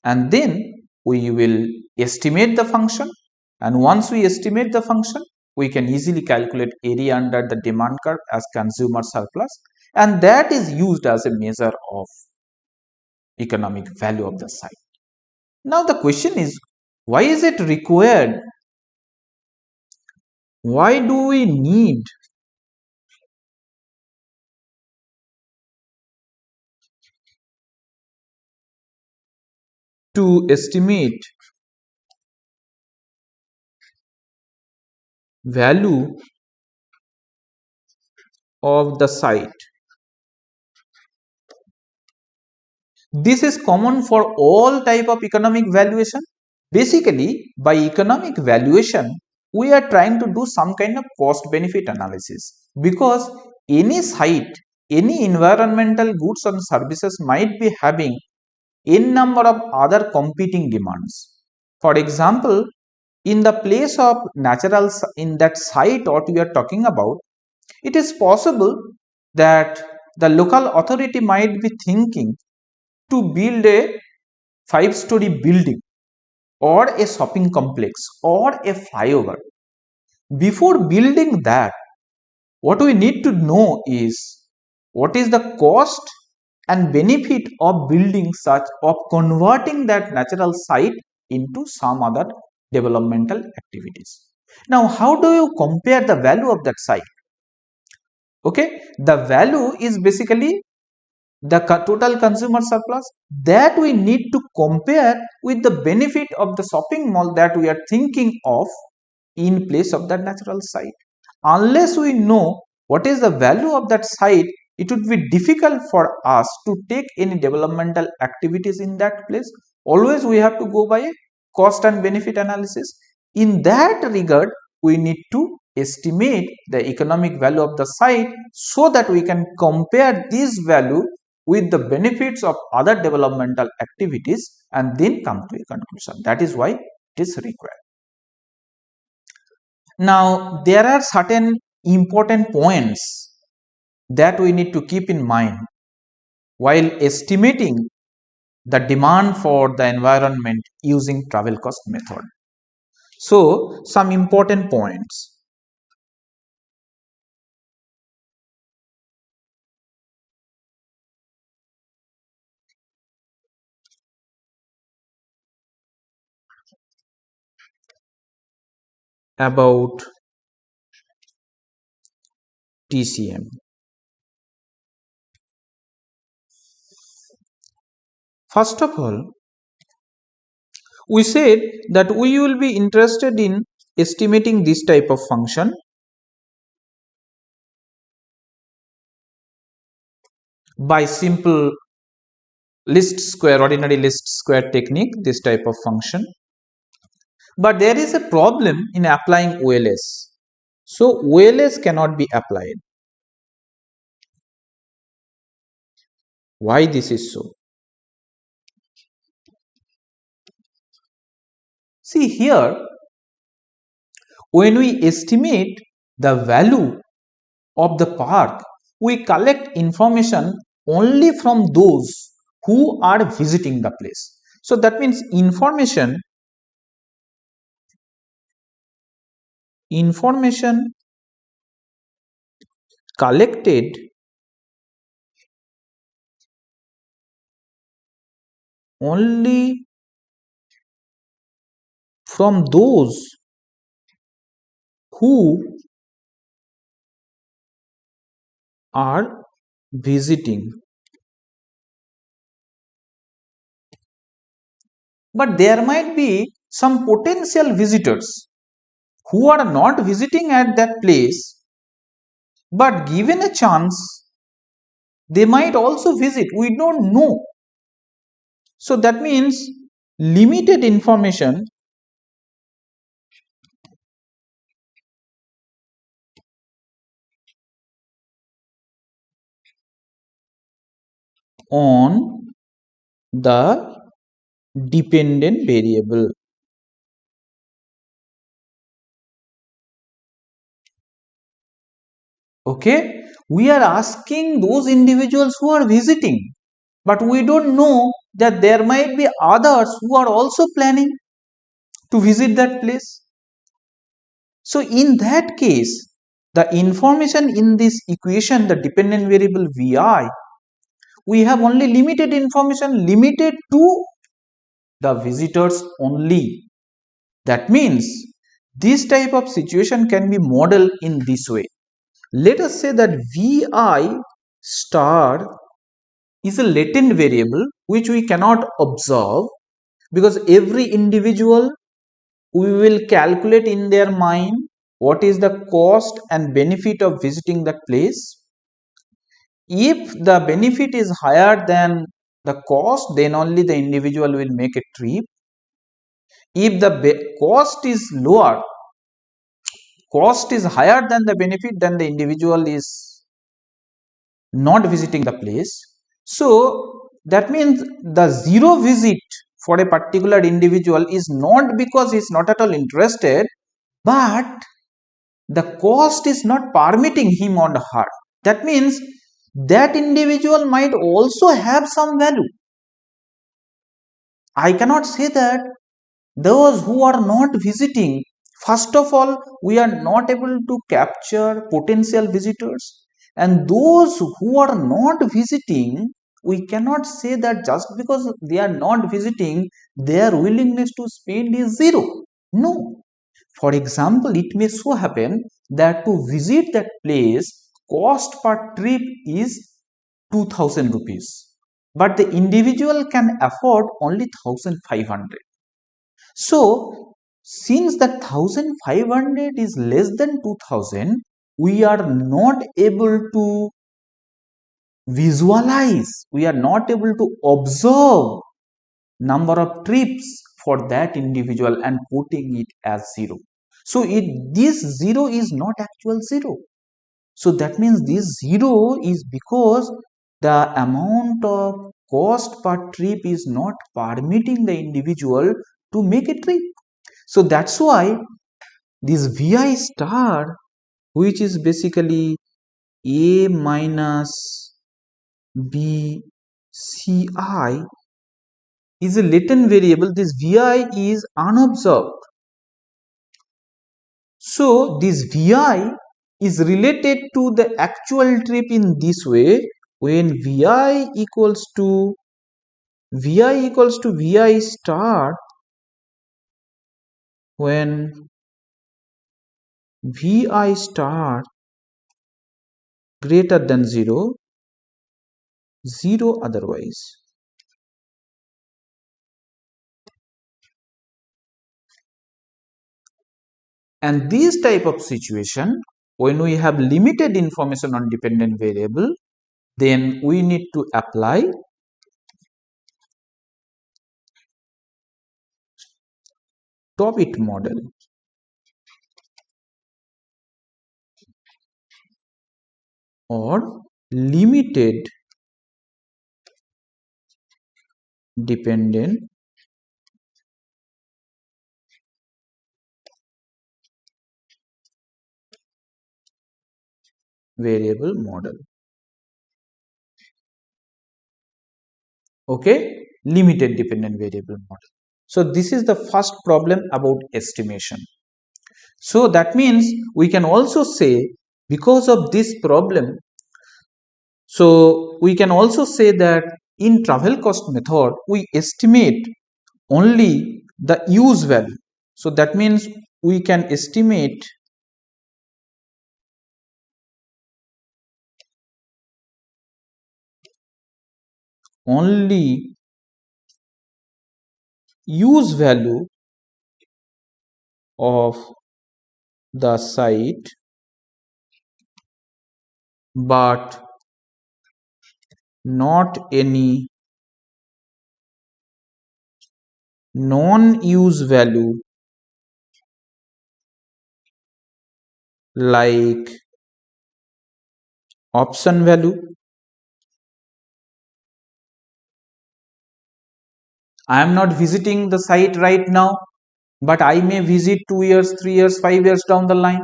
and then we will estimate the function, and once we estimate the function we can easily calculate area under the demand curve as consumer surplus, and that is used as a measure of economic value of the site. Now the question is, why is it required? Why do we need to estimate value of the site? This is common for all type of economic valuation. Basically, by economic valuation, we are trying to do some kind of cost benefit analysis, because any site, any environmental goods and services might be having n number of other competing demands. For example, in the place of natural, in that site what we are talking about, it is possible that the local authority might be thinking to build a 5-story building or a shopping complex or a flyover. Before building that, what we need to know is what is the cost and benefit of building such, of converting that natural site into some other developmental activities. Now, how do you compare the value of that site? Okay, the value is basically the total consumer surplus that we need to compare with the benefit of the shopping mall that we are thinking of in place of that natural site. Unless we know what is the value of that site, it would be difficult for us to take any developmental activities in that place. Always we have to go by a cost and benefit analysis. In that regard, we need to estimate the economic value of the site so that we can compare this value with the benefits of other developmental activities and then come to a conclusion. That is why it is required. Now, there are certain important points that we need to keep in mind while estimating the demand for the environment using travel cost method. So, some important points. About TCM. First of all, we said that we will be interested in estimating this type of function by simple ordinary least square technique, this type of function. But there is a problem in applying OLS. So OLS cannot be applied. Why this is so? See here, when we estimate the value of the park, we collect information only from those who are visiting the place. So that means information collected only from those who are visiting. But there might be some potential visitors who are not visiting at that place, but given a chance, they might also visit. We don't know. So that means limited information on the dependent variable. Okay, we are asking those individuals who are visiting, but we don't know that there might be others who are also planning to visit that place. So in that case, the information in this equation, the dependent variable vi, we have only limited information limited to the visitors only. That means this type of situation can be modeled in this way. Let us say that vi star is a latent variable which we cannot observe, because every individual, we will calculate in their mind what is the cost and benefit of visiting that place. If the benefit is higher than the cost, then only the individual will make a trip. If the cost is higher than the benefit, then the individual is not visiting the place. So that means the zero visit for a particular individual is not because he is not at all interested, but the cost is not permitting him or her. That means that individual might also have some value. I cannot say that those who are not visiting, first of all, we are not able to capture potential visitors, and those who are not visiting, we cannot say that just because they are not visiting, their willingness to spend is zero. No. For example, it may so happen that to visit that place, cost per trip is 2000 rupees, but the individual can afford only 1500. So since the 1500 is less than 2000, we are not able to visualize, we are not able to observe number of trips for that individual and putting it as zero. So this zero is not actual zero. So that means this zero is because the amount of cost per trip is not permitting the individual to make a trip. So that's why this vi star, which is basically a minus b ci, is a latent variable. This vi is unobserved. So this vi is related to the actual trip in this way. When vi equals to vi star, when vi star greater than 0, 0 otherwise. And this type of situation, when we have limited information on dependent variable, then we need to apply Tobit model. Or limited dependent variable model. Okay, limited dependent variable model. So this is the first problem about estimation. So that means we can also say, because of this problem, so we can also say that in travel cost method we estimate only the use value. So that means we can estimate only use value of the site, but not any non-use value like option value. I am not visiting the site right now, but I may visit 2 years, 3 years, 5 years down the line.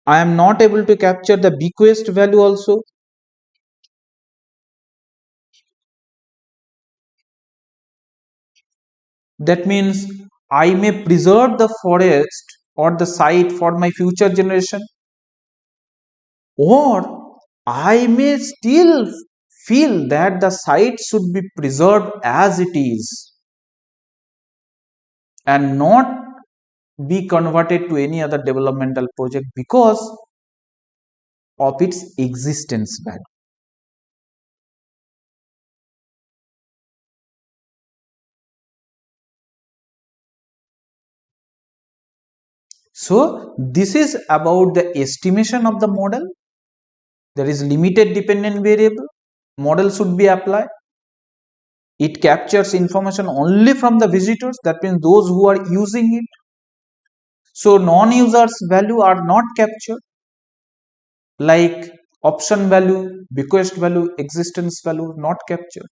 I am not able to capture the bequest value also. That means I may preserve the forest or the site for my future generation, or I may still feel that the site should be preserved as it is and not be converted to any other developmental project because of its existence value. So this is about the estimation of the model. There is limited dependent variable. Model should be applied. It captures information only from the visitors, that means those who are using it. So non-users value are not captured, like option value, bequest value, existence value not captured.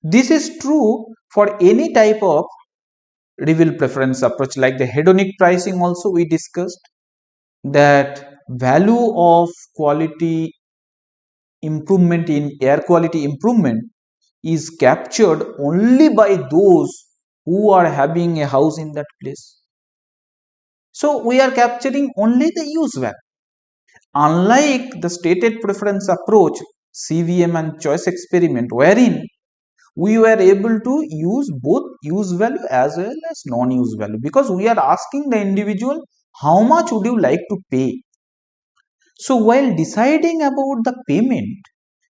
This is true for any type of reveal preference approach, like the hedonic pricing. Also we discussed that value of quality improvement in air quality improvement is captured only by those who are having a house in that place. So we are capturing only the use value. Unlike the stated preference approach, CVM and choice experiment, wherein we were able to use both use value as well as non-use value, because we are asking the individual how much would you like to pay. So while deciding about the payment,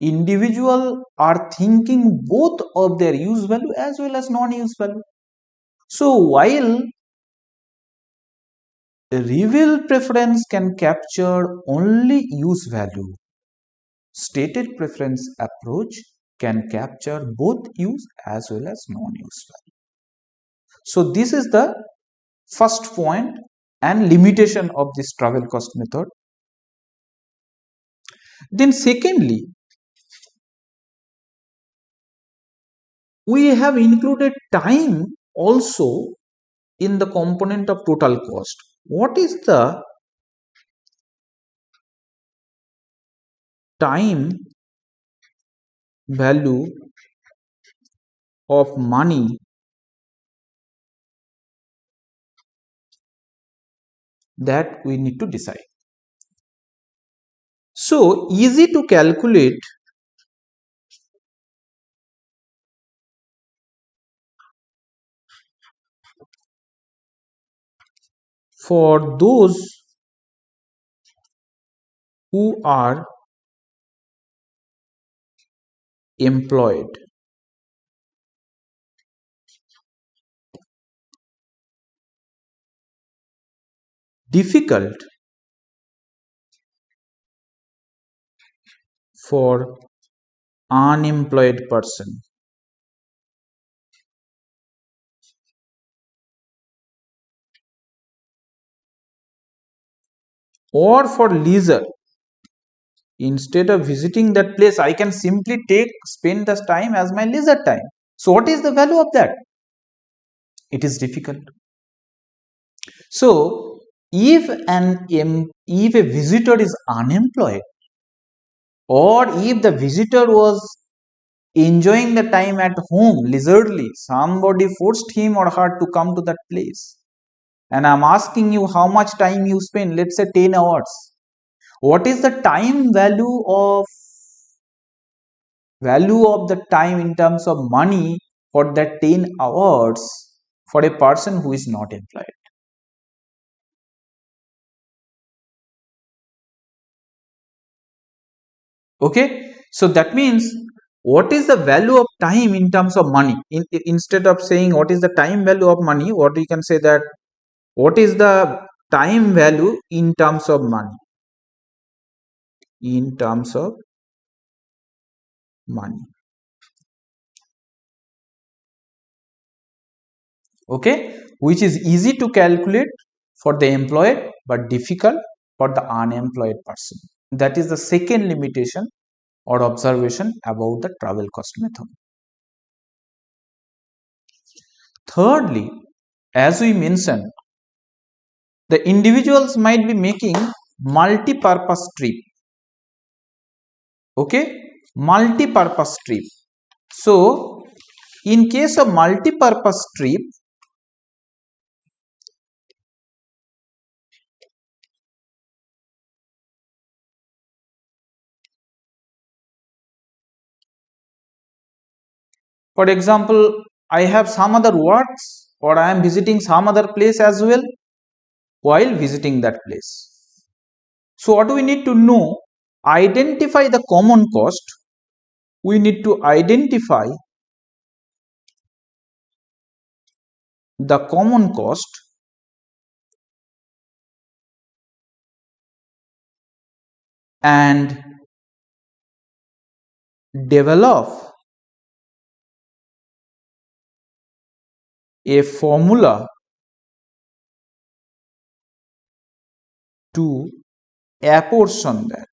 individual are thinking both of their use value as well as non-use value. So while reveal preference can capture only use value, stated preference approach can capture both use as well as non-use value. So this is the first point and limitation of this travel cost method. Then secondly, we have included time also in the component of total cost. What is the time value of money that we need to decide? So easy to calculate for those who are employed. Difficult for unemployed person. Or for leisure, instead of visiting that place, I can simply spend this time as my leisure time. So what is the value of that? It is difficult. So if a visitor is unemployed, or if the visitor was enjoying the time at home leisurely, somebody forced him or her to come to that place, and I'm asking you how much time you spend, let's say 10 hours. What is the value of the time in terms of money for that 10 hours for a person who is not employed? Okay, so that means what is the value of time in terms of money? Instead of saying what is the time value of money, what we can say that what is the time value in terms of money? In terms of money. Okay, which is easy to calculate for the employed but difficult for the unemployed person. That is the second limitation or observation about the travel cost method. Thirdly, as we mentioned, the individuals might be making multi-purpose trip. Okay, multi-purpose trip. So In case of multi-purpose strip, for example, I have some other works or I am visiting some other place as well while visiting that place. So what we need to know, identify the common cost. We need to identify the common cost and develop a formula to apportion that.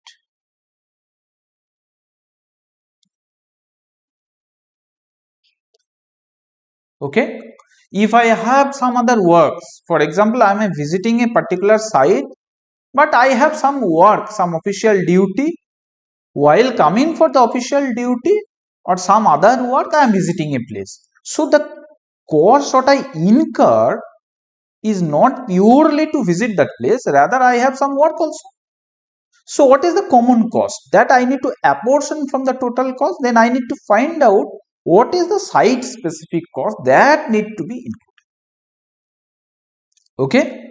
Okay, if I have some other works, for example, I am visiting a particular site, but I have some work, some official duty. While coming for the official duty or some other work, I am visiting a place. So the cost what I incur is not purely to visit that place, rather I have some work also. So what is the common cost that I need to apportion from the total cost? Then I need to find out what is the site specific cost that need to be included. Okay,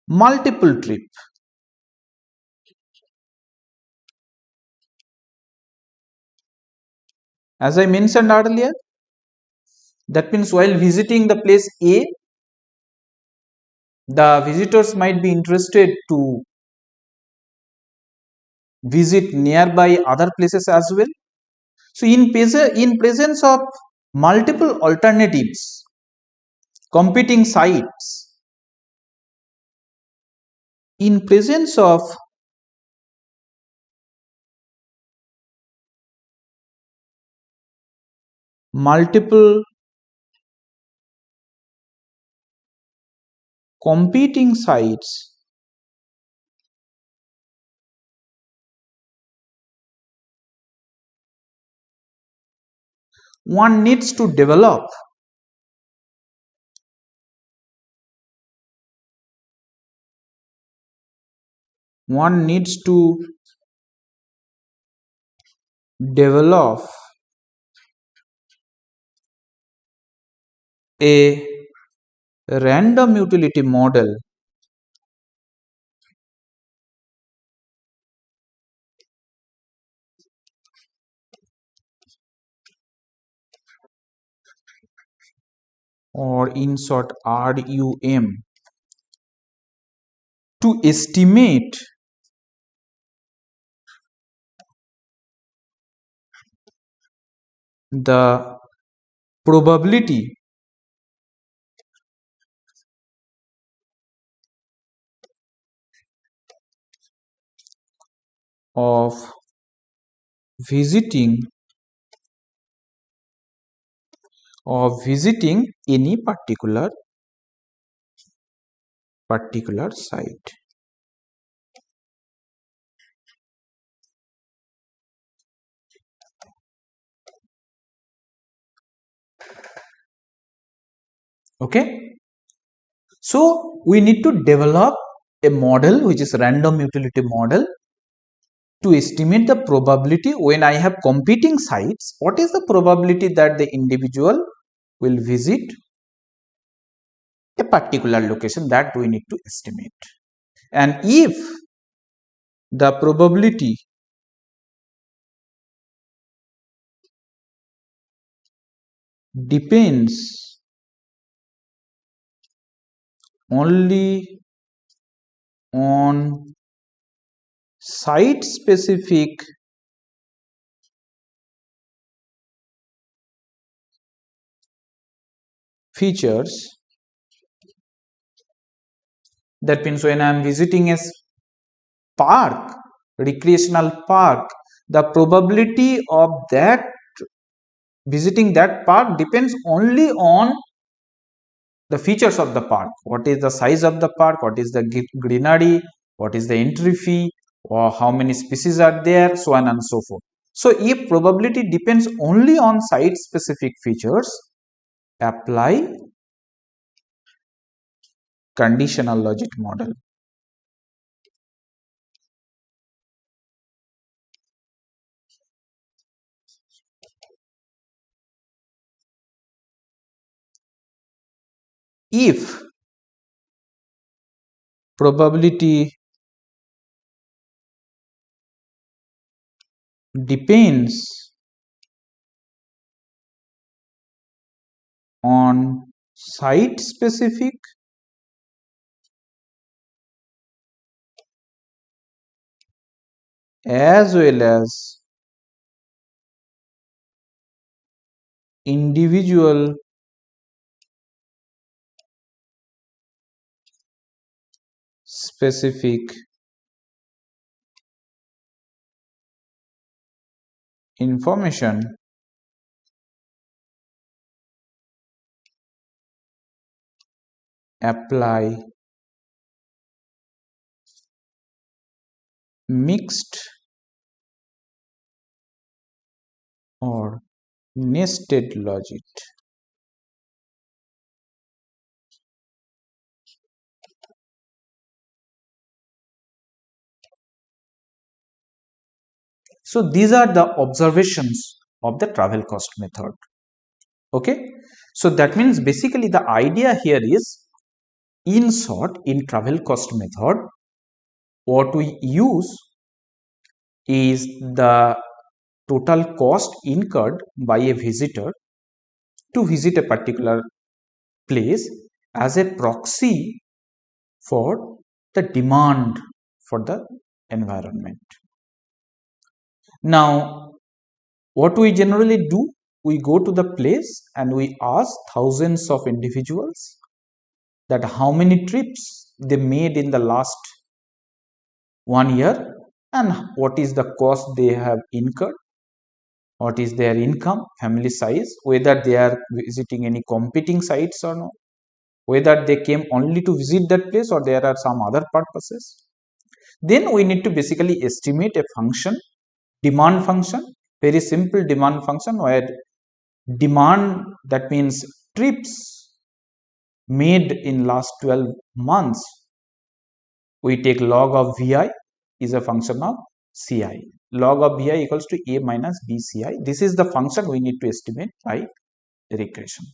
multiple trip. As I mentioned earlier, that means while visiting the place A, the visitors might be interested to visit nearby other places as well. So in presence of multiple alternatives, competing sites, in presence of multiple competing sites, one needs to develop one needs to develop a random utility model or in short RUM to estimate the probability of visiting any particular site. Okay, so we need to develop a model which is random utility model to estimate the probability when I have competing sites. What is the probability that the individual will visit a particular location, that we need to estimate. And if the probability depends only on site specific features, that means when I am visiting a park, recreational park, the probability of that visiting that park depends only on the features of the park. What is the size of the park, what is the greenery, what is the entry fee, or how many species are there, so on and so forth. So if probability depends only on site specific features, apply conditional logic model. If probability depends on site specific as well as individual specific information, apply mixed or nested logic. So these are the observations of the travel cost method. Okay, so that means basically the idea here is, in short, in travel cost method, what we use is the total cost incurred by a visitor to visit a particular place as a proxy for the demand for the environment. Now, what we generally do, we go to the place and we ask thousands of individuals that how many trips they made in the last 1 year and what is the cost they have incurred, what is their income, family size, whether they are visiting any competing sites or not, whether they came only to visit that place or there are some other purposes. Then we need to basically estimate a function, demand function, very simple demand function, where demand, that means trips made in last 12 months, we take log of vi is a function of ci. Log of vi equals to a minus b ci. This is the function we need to estimate by regression.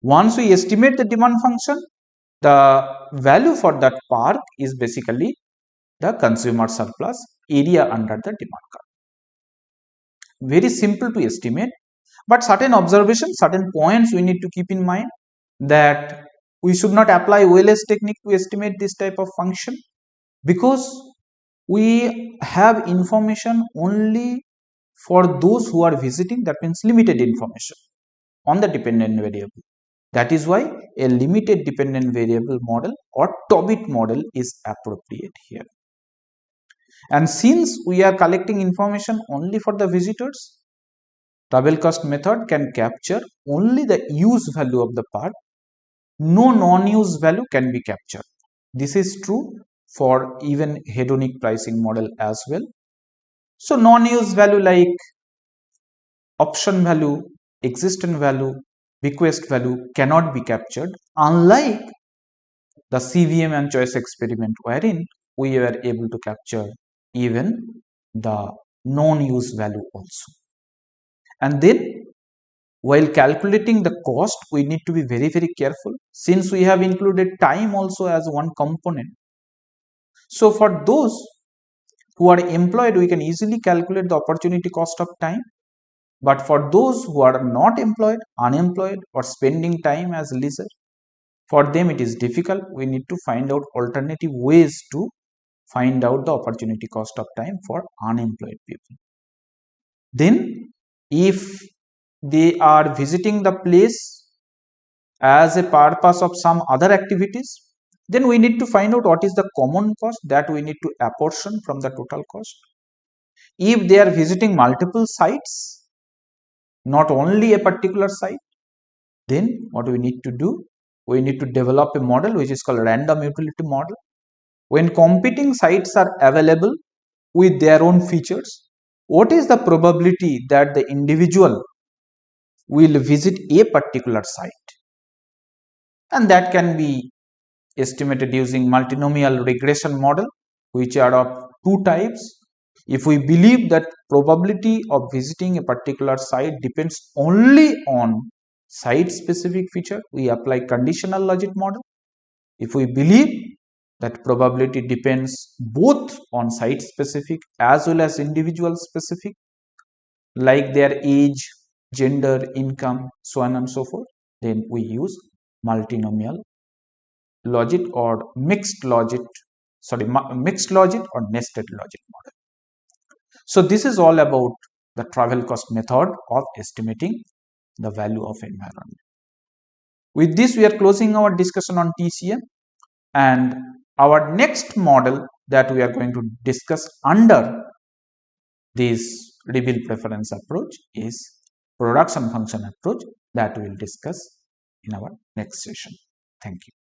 Once we estimate the demand function, the value for that park is basically the consumer surplus area under the demand curve. Very simple to estimate, but certain observations, certain points we need to keep in mind, that we should not apply OLS technique to estimate this type of function, because we have information only for those who are visiting, that means limited information on the dependent variable. That is why a limited dependent variable model or Tobit model is appropriate here. And since we are collecting information only for the visitors, travel cost method can capture only the use value of the park. No non-use value can be captured. This is true for even hedonic pricing model as well. So non-use value like option value, existent value, bequest value cannot be captured, unlike the CVM and choice experiment, wherein we were able to capture even the non-use value also. And then while calculating the cost, we need to be very careful, since we have included time also as one component. So for those who are employed, we can easily calculate the opportunity cost of time. But for those who are not employed, unemployed, or spending time as leisure, for them it is difficult. We need to find out alternative ways to find out the opportunity cost of time for unemployed people. Then if they are visiting the place as a purpose of some other activities, then we need to find out what is the common cost that we need to apportion from the total cost. If they are visiting multiple sites, not only a particular site, then what we need to do, we need to develop a model which is called random utility model. When competing sites are available with their own features, what is the probability that the individual will visit a particular site, and that can be estimated using multinomial regression model, which are of two types. If we believe that probability of visiting a particular site depends only on site specific feature, we apply conditional logic model. If we believe that probability depends both on site specific as well as individual specific, like their age, gender, income, so on and so forth, then we use multinomial logic or mixed logic or nested logic model. So this is all about the travel cost method of estimating the value of environment. With this, we are closing our discussion on TCM, and our next model that we are going to discuss under this reveal preference approach is production function approach, that we will discuss in our next session. Thank you.